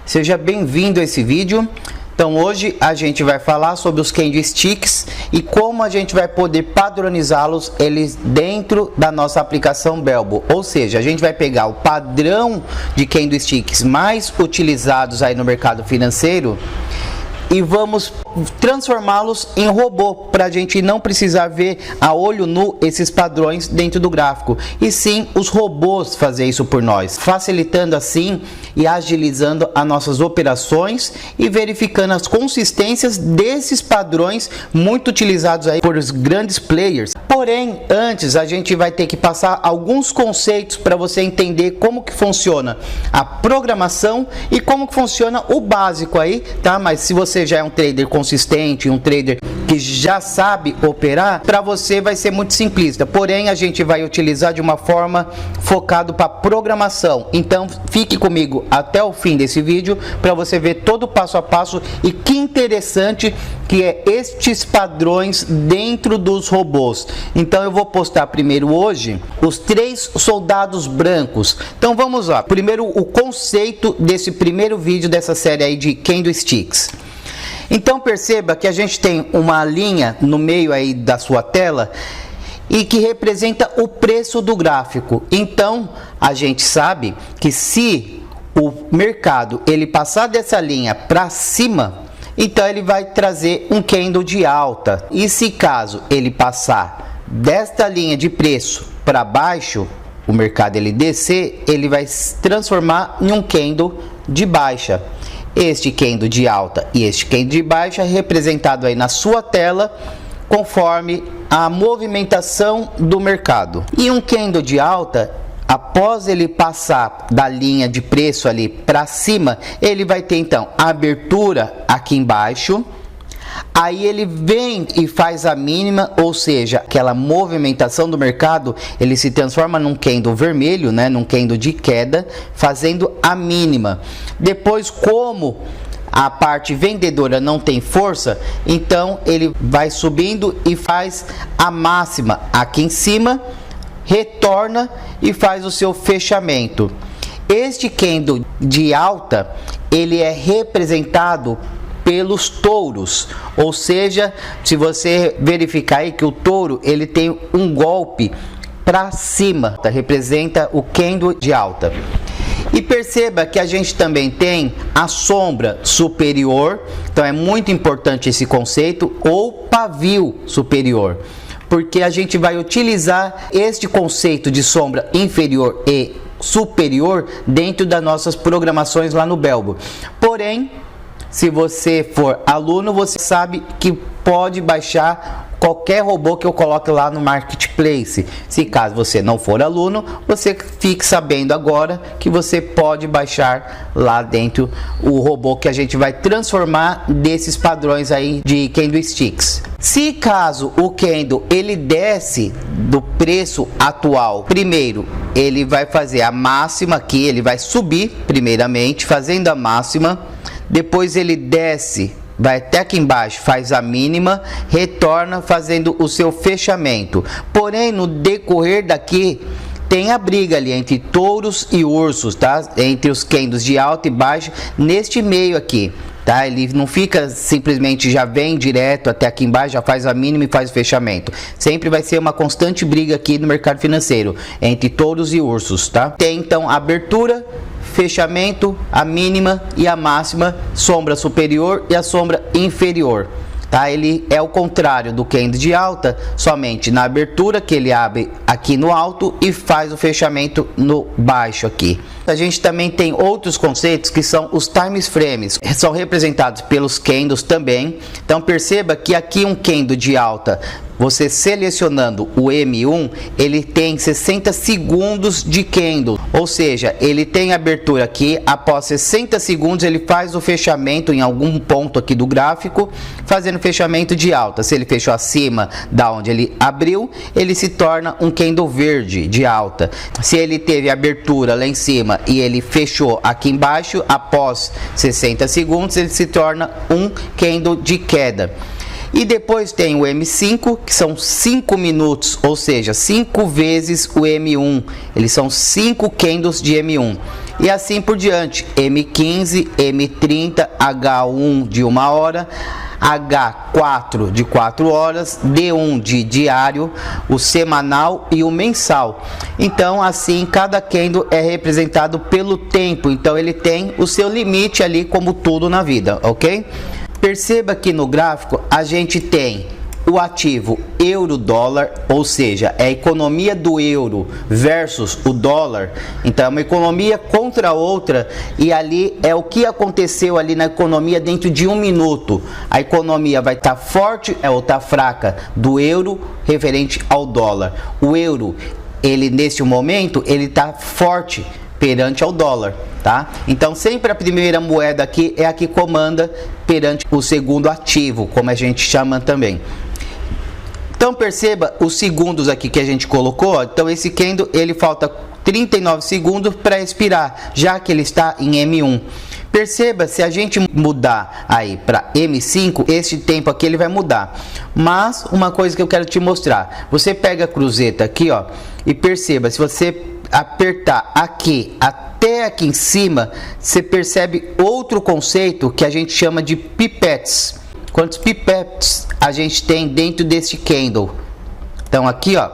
Seja bem-vindo a esse vídeo. Então hoje a gente vai falar sobre os candlesticks e como a gente vai poder padronizá-los eles dentro da nossa aplicação Belbo. Ou seja, a gente vai pegar o padrão de candlesticks mais utilizados aí no mercado financeiro e vamos transformá-los em robô, para a gente não precisar ver a olho nu esses padrões dentro do gráfico, e sim os robôs fazer isso por nós, facilitando assim e agilizando as nossas operações e verificando as consistências desses padrões muito utilizados aí por os grandes players. Porém, antes a gente vai ter que passar alguns conceitos para você entender como que funciona a programação e como que funciona o básico aí, tá? Mas se você já é um trader consistente, um trader que já sabe operar, para você vai ser muito simplista. Porém, a gente vai utilizar de uma forma focado para programação. Então, fique comigo até o fim desse vídeo para você ver todo o passo a passo e que interessante que é estes padrões dentro dos robôs. Então, eu vou postar primeiro hoje os 3 soldados brancos. Então, vamos lá. Primeiro, o conceito desse primeiro vídeo dessa série aí de candlesticks. Então perceba que a gente tem uma linha no meio aí da sua tela e que representa o preço do gráfico. Então a gente sabe que se o mercado ele passar dessa linha para cima, então ele vai trazer um candle de alta. E se caso ele passar desta linha de preço para baixo, o mercado ele descer, ele vai se transformar em um candle de baixa. Este candle de alta e este candle de baixa representado aí na sua tela conforme a movimentação do mercado. E um candle de alta, após ele passar da linha de preço ali para cima, ele vai ter então a abertura aqui embaixo. Aí ele vem e faz a mínima, ou seja, aquela movimentação do mercado, ele se transforma num candle vermelho, né, num candle de queda, fazendo a mínima. Depois, como a parte vendedora não tem força, então ele vai subindo e faz a máxima aqui em cima, retorna e faz o seu fechamento. Este candle de alta, ele é representado pelos touros, ou seja, se você verificar aí que o touro ele tem um golpe para cima, tá? Representa o candle de alta. E perceba que a gente também tem a sombra superior, então é muito importante esse conceito, ou pavio superior, porque a gente vai utilizar este conceito de sombra inferior e superior dentro das nossas programações lá no Belbo. Porém, se você for aluno, você sabe que pode baixar qualquer robô que eu coloque lá no Marketplace. Se caso você não for aluno, você fique sabendo agora que você pode baixar lá dentro o robô que a gente vai transformar desses padrões aí de candlesticks. Se caso o candle ele desce do preço atual, primeiro ele vai fazer a máxima aqui, ele vai subir primeiramente fazendo a máxima. Depois ele desce, vai até aqui embaixo, faz a mínima, retorna fazendo o seu fechamento. Porém, no decorrer daqui, tem a briga ali entre touros e ursos, tá? Entre os candles de alta e baixa, neste meio aqui, tá? Ele não fica simplesmente já vem direto até aqui embaixo, já faz a mínima e faz o fechamento. Sempre vai ser uma constante briga aqui no mercado financeiro, entre touros e ursos, tá? Tem então a abertura, fechamento, a mínima e a máxima, sombra superior e a sombra inferior, tá? Ele é o contrário do candle de alta, somente na abertura que ele abre aqui no alto e faz o fechamento no baixo aqui. A gente também tem outros conceitos que são os time frames, são representados pelos candles também. Então perceba que aqui um candle de alta, você selecionando o M1, ele tem 60 segundos de candle, ou seja, ele tem abertura aqui, após 60 segundos ele faz o fechamento em algum ponto aqui do gráfico, fazendo fechamento de alta. Se ele fechou acima da onde ele abriu, ele se torna um candle verde de alta. Se ele teve abertura lá em cima e ele fechou aqui embaixo, após 60 segundos ele se torna um candle de queda. E depois tem o M5, que são 5 minutos, ou seja, 5 vezes o M1. Eles são 5 candles de M1. e assim por diante, M15, M30, H1 de 1 hora, H4 de 4 horas, D1 de diário, o semanal e o mensal. Então assim cada candle é representado pelo tempo, então ele tem o seu limite ali, como tudo na vida, ok? Perceba que no gráfico a gente tem o ativo euro-dólar, ou seja, é a economia do euro versus o dólar. Então é uma economia contra outra, e ali é o que aconteceu ali na economia dentro de 1 minuto. A economia vai estar forte ou estar fraca do euro referente ao dólar. O euro, ele neste momento, ele está forte perante ao dólar, tá? Então sempre a primeira moeda aqui é a que comanda perante o segundo ativo, como a gente chama também. Então perceba os segundos aqui que a gente colocou, ó. Então esse candle, ele falta 39 segundos para expirar, já que ele está em M1. Perceba, se a gente mudar aí para M5, esse tempo aqui ele vai mudar. Mas uma coisa que eu quero te mostrar, você pega a cruzeta aqui, ó, e perceba, se você apertar aqui até aqui em cima, você percebe outro conceito que a gente chama de pipettes. Quantos pipettes a gente tem dentro desse candle? Então aqui, ó,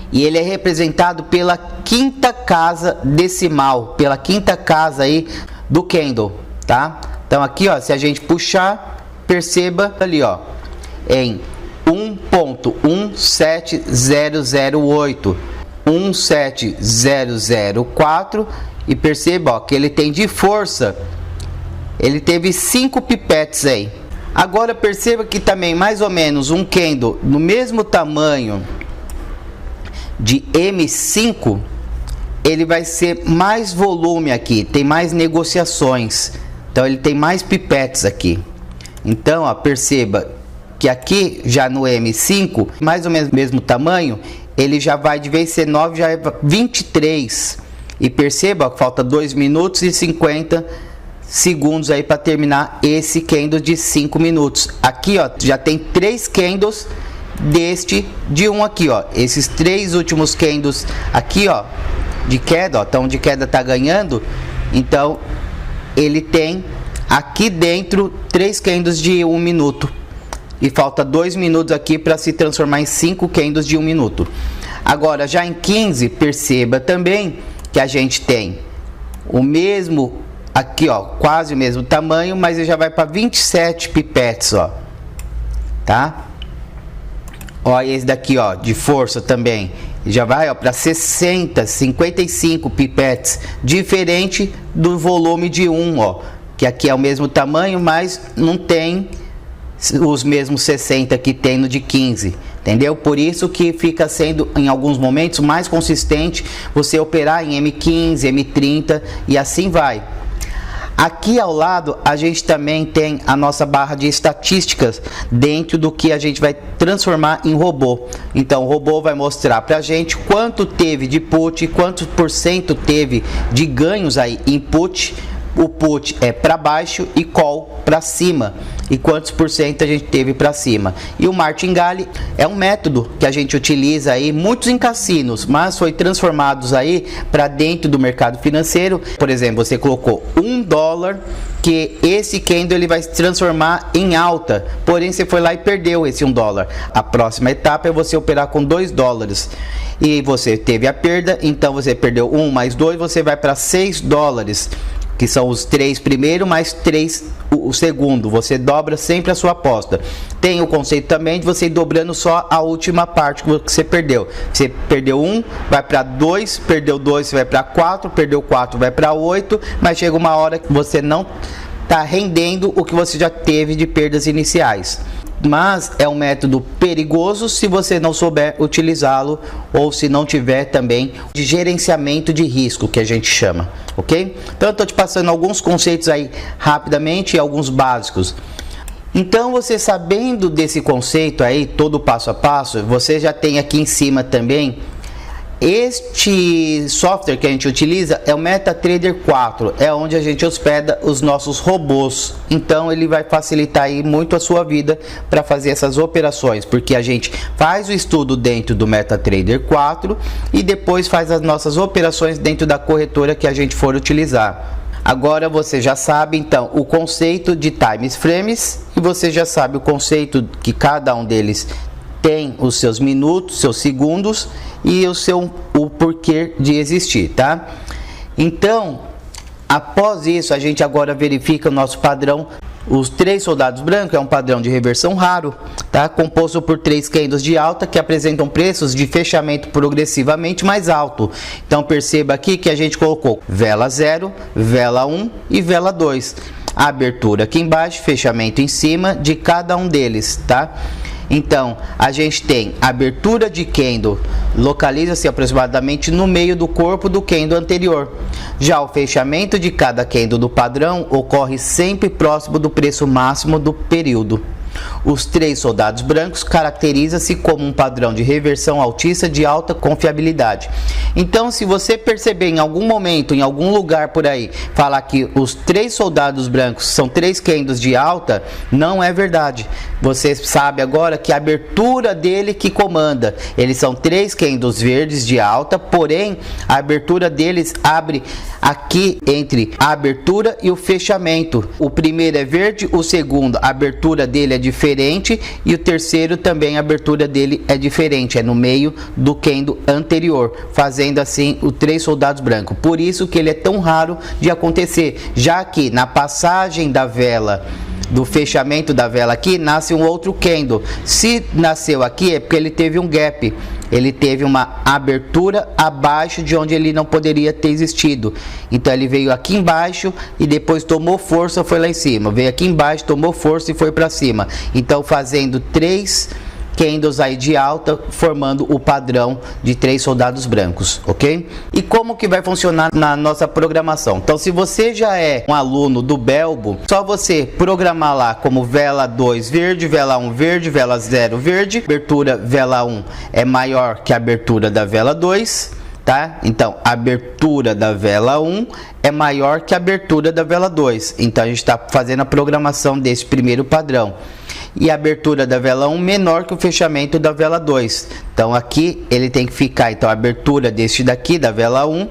e ele é representado pela quinta casa decimal, pela quinta casa aí do candle, tá? Então aqui, ó, se a gente puxar, perceba ali, ó, em 1.17008, 17004, e perceba, ó, que ele tem de força, ele teve 5 pipettes aí. Agora perceba que também mais ou menos um candle no mesmo tamanho de M5, ele vai ser mais volume aqui, tem mais negociações, então ele tem mais pipettes aqui. Então, ó, perceba que aqui já no M5, mais ou menos o mesmo tamanho, ele já vai de vez ser 9, já é 23. E perceba, ó, que falta 2 minutos e 50 segundos aí para terminar esse candle de 5 minutos. Aqui, ó, já tem 3 candles deste de um aqui, ó. Esses 3 últimos candles aqui, ó, de queda, ó, então de queda tá ganhando. Então ele tem aqui dentro 3 candles de 1 minuto. E falta 2 minutos aqui para se transformar em 5 candles de 1 minuto. Agora já em 15, perceba também que a gente tem o mesmo aqui, ó, quase o mesmo tamanho, mas ele já vai para 27 pipettes, ó, tá? Ó, esse daqui, ó, de força também, já vai, ó, para 60, 55 pipettes, diferente do volume de 1, ó, que aqui é o mesmo tamanho, mas não tem os mesmos 60 que tem no de 15, entendeu? Por isso que fica sendo, em alguns momentos, mais consistente você operar em M15, M30 e assim vai. Aqui ao lado a gente também tem a nossa barra de estatísticas dentro do que a gente vai transformar em robô. Então o robô vai mostrar pra gente quanto teve de put, quantos % teve de ganhos aí em put. O put é para baixo e call para cima, e quantos % a gente teve para cima. E o martingale é um método que a gente utiliza aí muitos em cassinos, mas foi transformados aí para dentro do mercado financeiro. Por exemplo, você colocou $1, que esse candle ele vai se transformar em alta, porém você foi lá e perdeu esse $1. A próxima etapa é você operar com $2 e você teve a perda, então você perdeu 1 mais 2, você vai para $6, que são os 3 primeiros mais 3 o segundo. Você dobra sempre a sua aposta. Tem o conceito também de você ir dobrando só a última parte que você perdeu. Você perdeu 1, vai para 2, perdeu 2, você vai para 4, perdeu 4, vai para 8, mas chega uma hora que você não está rendendo o que você já teve de perdas iniciais. Mas é um método perigoso se você não souber utilizá-lo, ou se não tiver também de gerenciamento de risco, que a gente chama, ok? Então eu estou te passando alguns conceitos aí rapidamente e alguns básicos. Então você sabendo desse conceito aí, todo passo a passo, você já tem aqui em cima também Este software que a gente utiliza é o MetaTrader 4, é onde a gente hospeda os nossos robôs. Então ele vai facilitar aí muito a sua vida para fazer essas operações, porque a gente faz o estudo dentro do MetaTrader 4 e depois faz as nossas operações dentro da corretora que a gente for utilizar. Agora você já sabe então o conceito de time frames e você já sabe o conceito que cada um deles tem os seus minutos, seus segundos e o porquê de existir, tá? Então, após isso, a gente agora verifica o nosso padrão. Os 3 soldados brancos é um padrão de reversão raro, tá? Composto por 3 candles de alta que apresentam preços de fechamento progressivamente mais alto. Então perceba aqui que a gente colocou vela 0, vela 1 e vela 2. A abertura aqui embaixo, fechamento em cima de cada um deles, tá? Então, a gente tem abertura de candle, localiza-se aproximadamente no meio do corpo do candle anterior. Já o fechamento de cada candle do padrão ocorre sempre próximo do preço máximo do período. Os 3 soldados brancos caracteriza-se como um padrão de reversão altista de alta confiabilidade. Então, se você perceber em algum momento, em algum lugar por aí, falar que os 3 soldados brancos são 3 candles de alta, não é verdade. Você sabe agora que a abertura dele que comanda. Eles são 3 candles verdes de alta, porém a abertura deles abre aqui entre a abertura e o fechamento. O primeiro é verde, o segundo, a abertura dele é diferente e o terceiro também a abertura dele é diferente, é no meio do candle anterior, fazendo assim o 3 soldados brancos. Por isso que ele é tão raro de acontecer, já que na passagem da vela, do fechamento da vela aqui, nasce um outro candle. Se nasceu aqui é porque ele teve um gap, ele teve uma abertura abaixo de onde ele não poderia ter existido. Então ele veio aqui embaixo e depois tomou força, foi lá em cima, veio aqui embaixo, tomou força e foi para cima. Então fazendo 3 candles aí de alta, formando o padrão de 3 soldados brancos, ok? E como que vai funcionar na nossa programação? Então, se você já é um aluno do Belbo, só você programar lá como vela 2 verde, vela 1 verde, vela 0 verde, abertura vela 1 é maior que a abertura da vela 2, tá? Então, a abertura da vela 1 é maior que a abertura da vela 2. Então, a gente está fazendo a programação desse primeiro padrão. E a abertura da vela 1 menor que o fechamento da vela 2. Então aqui ele tem que ficar, então a abertura deste daqui, da vela 1,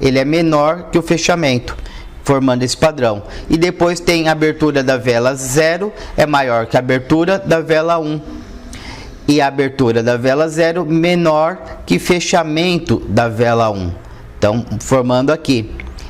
ele é menor que o fechamento, formando esse padrão. E depois tem a abertura da vela 0, é maior que a abertura da vela 1. E a abertura da vela 0 menor que fechamento da vela 1. Então formando aqui.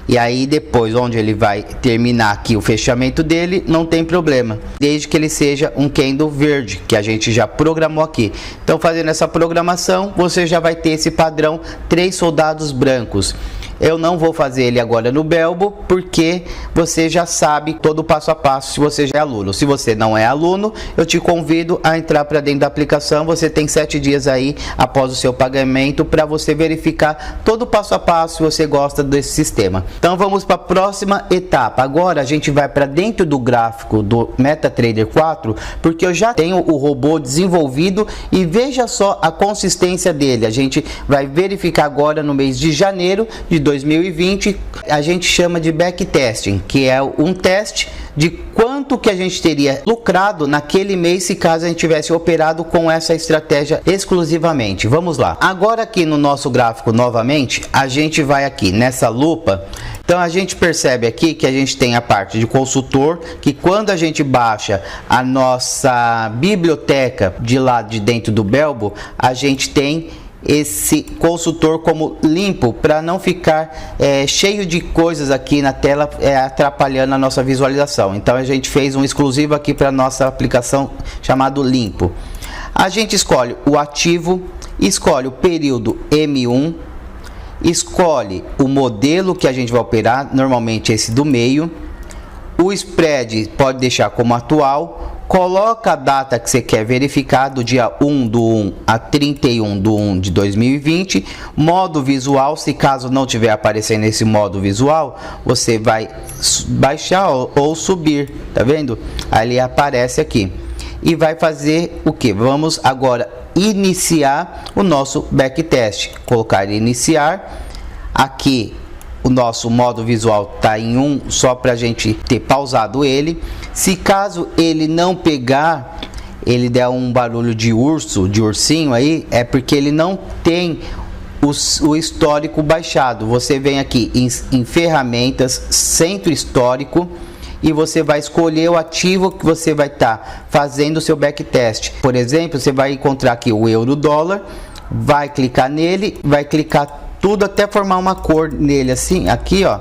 E aí depois, onde ele vai terminar aqui o fechamento dele, não tem problema, desde que ele seja um candle verde, que a gente já programou aqui. Então, fazendo essa programação, você já vai ter esse padrão 3 soldados brancos. Eu não vou fazer ele agora no Belbo, porque você já sabe todo o passo a passo se você já é aluno. Se você não é aluno, eu te convido a entrar para dentro da aplicação. Você tem 7 dias aí após o seu pagamento para você verificar todo o passo a passo se você gosta desse sistema. Então vamos para a próxima etapa. Agora a gente vai para dentro do gráfico do MetaTrader 4, porque eu já tenho o robô desenvolvido e veja só a consistência dele. A gente vai verificar agora no mês de janeiro de 2020, a gente chama de backtesting, que é um teste de quanto que a gente teria lucrado naquele mês se caso a gente tivesse operado com essa estratégia exclusivamente. Vamos lá. Agora aqui no nosso gráfico novamente, a gente vai aqui nessa lupa. Então a gente percebe aqui que a gente tem a parte de consultor, que quando a gente baixa a nossa biblioteca de lá de dentro do Belbo, a gente tem esse consultor como limpo, para não ficar cheio de coisas aqui na tela atrapalhando a nossa visualização. Então a gente fez um exclusivo aqui para nossa aplicação chamado limpo. A gente escolhe o ativo, escolhe o período M1, escolhe o modelo que a gente vai operar, normalmente esse do meio. O spread pode deixar como atual. Coloca a data que você quer verificar, do dia 1/1 a 31/1 de 2020. Modo visual, se caso não tiver aparecendo esse modo visual, você vai baixar ou subir, tá vendo? Aí ele aparece aqui. E vai fazer o que? Vamos agora iniciar o nosso backtest. Colocar iniciar. Aqui o nosso modo visual está em 1, só para a gente ter pausado ele. Se caso ele não pegar, ele der um barulho de urso, de ursinho aí, é porque ele não tem o histórico baixado. Você vem aqui em ferramentas, centro histórico, e você vai escolher o ativo que você vai estar fazendo o seu backtest. Por exemplo, você vai encontrar aqui o euro-dólar, vai clicar nele, vai clicar tudo até formar uma cor nele assim, aqui ó,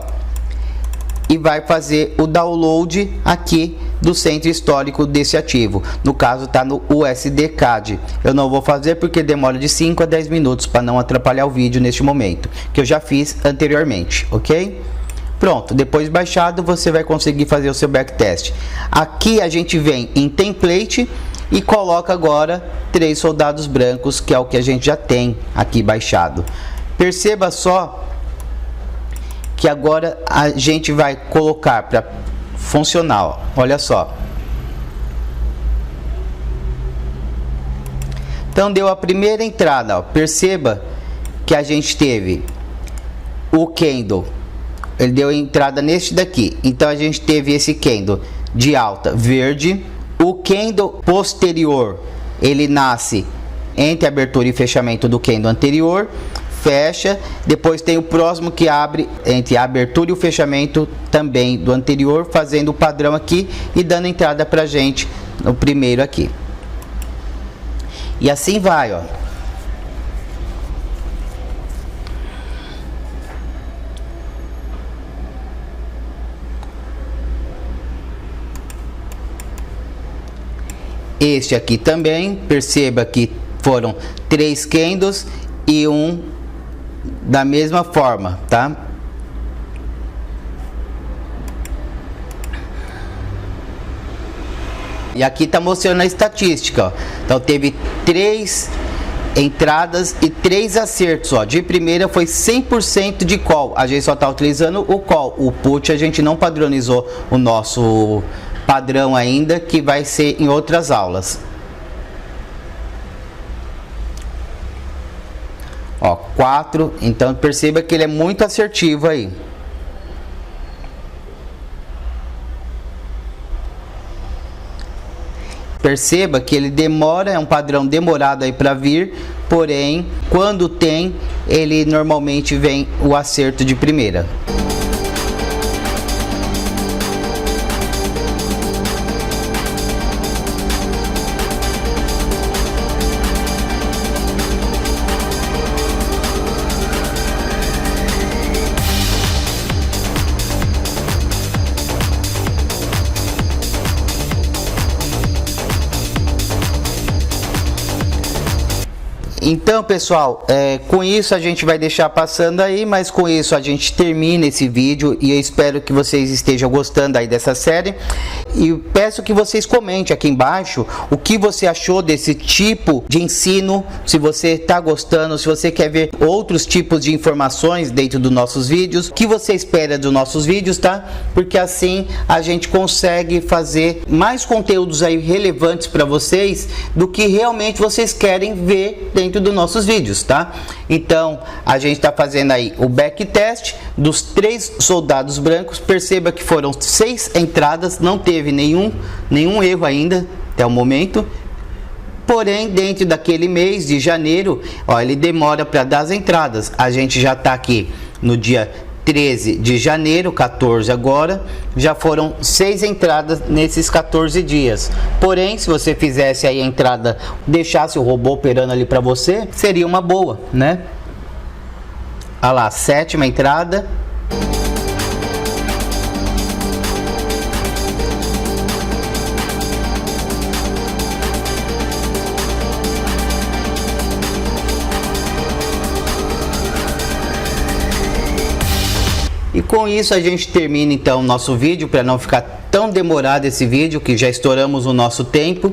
e vai fazer o download aqui do centro histórico desse ativo. No caso está no USD CAD. Eu não vou fazer porque demora de 5 a 10 minutos para não atrapalhar o vídeo neste momento, que eu já fiz anteriormente, ok? Pronto, depois baixado você vai conseguir fazer o seu backtest. Aqui a gente vem em template e coloca agora 3 soldados brancos, que é o que a gente já tem aqui baixado. Perceba só que agora a gente vai colocar para funcional. Olha só. Então deu a primeira entrada, ó. Perceba que a gente teve o candle, ele deu entrada neste daqui. Então a gente teve esse candle de alta verde. O candle posterior, ele nasce entre a abertura e fechamento do candle anterior, fecha, depois tem o próximo que abre entre a abertura e o fechamento também do anterior, fazendo o padrão aqui e dando entrada pra gente no primeiro aqui. E assim vai, ó. Este aqui também, perceba que foram 3 candles e um da mesma forma, tá? E aqui tá mostrando a estatística, ó. Então teve 3 entradas e 3 acertos, ó. De primeira foi 100% de call. A gente só tá utilizando o call. O put a gente não padronizou o nosso padrão ainda, que vai ser em outras aulas. Ó, 4, então perceba que ele é muito assertivo aí. Perceba que ele demora, é um padrão demorado aí para vir, porém, quando tem, ele normalmente vem o acerto de primeira. Então, pessoal, com isso a gente vai deixar passando aí, mas com isso a gente termina esse vídeo e eu espero que vocês estejam gostando aí dessa série. E peço que vocês comentem aqui embaixo o que você achou desse tipo de ensino, se você está gostando, se você quer ver outros tipos de informações dentro dos nossos vídeos, o que você espera dos nossos vídeos, tá? Porque assim a gente consegue fazer mais conteúdos aí relevantes para vocês do que realmente vocês querem ver dentro dos nossos vídeos, tá? Então a gente está fazendo aí o backtest dos 3 soldados brancos. Perceba que foram 6 entradas, não teve nenhum erro ainda até o momento. Porém, dentro daquele mês de janeiro, ó, ele demora para dar as entradas. A gente já está aqui no dia 13 de janeiro, 14 agora, já foram 6 entradas nesses 14 dias. Porém, se você fizesse aí a entrada, deixasse o robô operando ali para você, seria uma boa, né? Olha lá, 7ª entrada. E com isso a gente termina então o nosso vídeo, para não ficar tão demorado esse vídeo, que já estouramos o nosso tempo.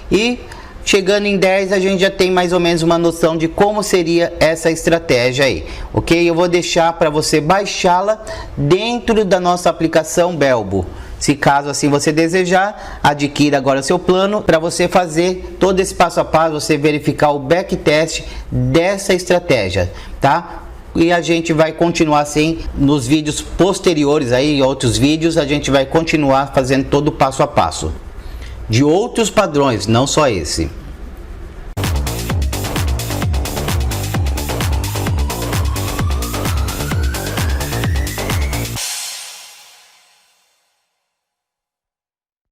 E chegando em 10 a gente já tem mais ou menos uma noção de como seria essa estratégia aí, ok? Eu vou deixar para você baixá-la dentro da nossa aplicação Belbo. Se caso assim você desejar, adquira agora seu plano para você fazer todo esse passo a passo, você verificar o backtest dessa estratégia, tá? E a gente vai continuar assim nos vídeos posteriores aí, outros vídeos, a gente vai continuar fazendo todo o passo a passo de outros padrões, não só esse.